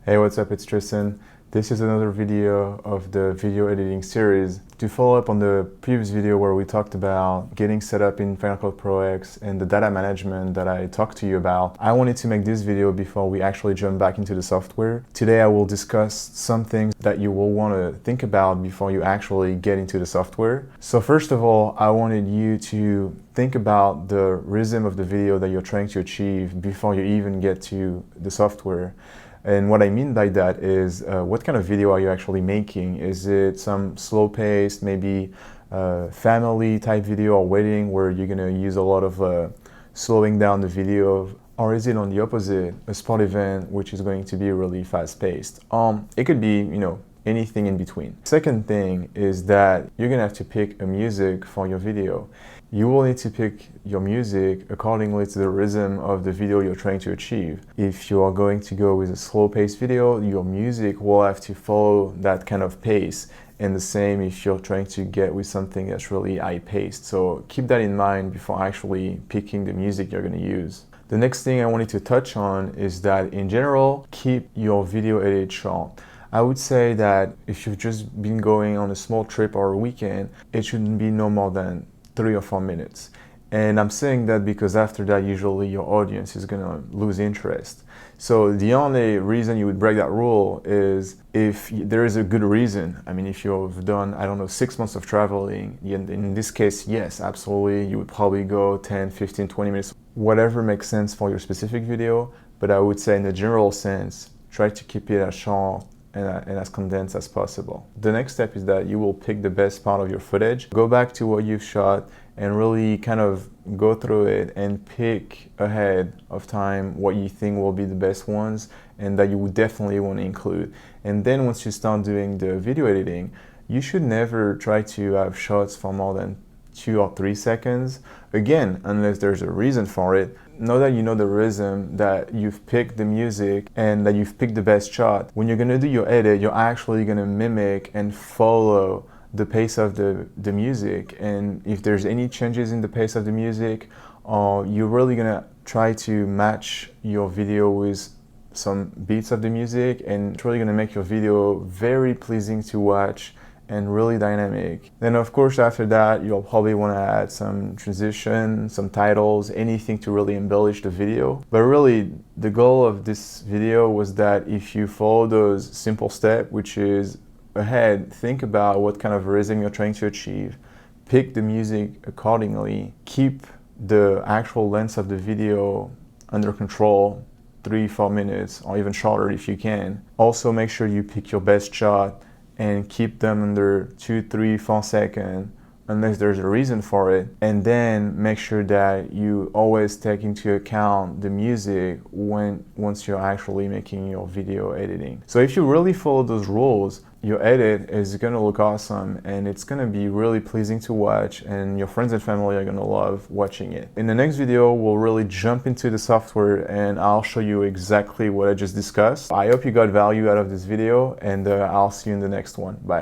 Hey, what's up? It's Tristan. This is another video of the video editing series. To follow up on the previous video where we talked about getting set up in Final Cut Pro X and the data management that I talked to you about, I wanted to make this video before we actually jump back into the software. Today I will discuss some things that you will want to think about before you actually get into the software. So first of all, I wanted you to think about the rhythm of the video that you're trying to achieve before you even get to the software. And what I mean by that is what kind of video are you actually making? Is it some slow-paced, maybe family type video or wedding where you're gonna use a lot of slowing down the video? Or is it on the opposite, a sport event which is going to be really fast-paced? It could be, anything in between. Second thing is that you're gonna have to pick a music for your video. You will need to pick your music accordingly to the rhythm of the video you're trying to achieve. If you are going to go with a slow-paced video, your music will have to follow that kind of pace. And the same if you're trying to get with something that's really high-paced. So keep that in mind before actually picking the music you're gonna use. The next thing I wanted to touch on is that in general, keep your video edit short. I would say that if you've just been going on a small trip or a weekend, it shouldn't be no more than 3 or 4 minutes. And I'm saying that because after that, usually your audience is gonna lose interest. So the only reason you would break that rule is if there is a good reason. I mean, if you've done, 6 months of traveling, in this case, yes, absolutely, you would probably go 10, 15, 20 minutes, whatever makes sense for your specific video. But I would say in a general sense, try to keep it as short and as condensed as possible. The next step is that you will pick the best part of your footage, go back to what you've shot and really kind of go through it and pick ahead of time what you think will be the best ones and that you would definitely want to include. And then once you start doing the video editing, you should never try to have shots for more than 2 or 3 seconds. Again, unless there's a reason for it. Know that you know the rhythm, that you've picked the music and that you've picked the best shot. When you're gonna do your edit, you're actually gonna mimic and follow the pace of the music. And if there's any changes in the pace of the music, you're really gonna try to match your video with some beats of the music, and it's really gonna make your video very pleasing to watch and really dynamic. Then of course after that you'll probably want to add some transition, some titles, anything to really embellish the video. But really the goal of this video was that if you follow those simple steps, which is ahead, think about what kind of rhythm you're trying to achieve, pick the music accordingly, keep the actual length of the video under control, 3-4 minutes or even shorter if you can. Also make sure you pick your best shot and keep them under 2, 3, 4 seconds unless there's a reason for it. And then make sure that you always take into account the music once you're actually making your video editing. So if you really follow those rules, your edit is gonna look awesome and it's gonna be really pleasing to watch, and your friends and family are gonna love watching it. In the next video, we'll really jump into the software and I'll show you exactly what I just discussed. I hope you got value out of this video, and I'll see you in the next one. Bye.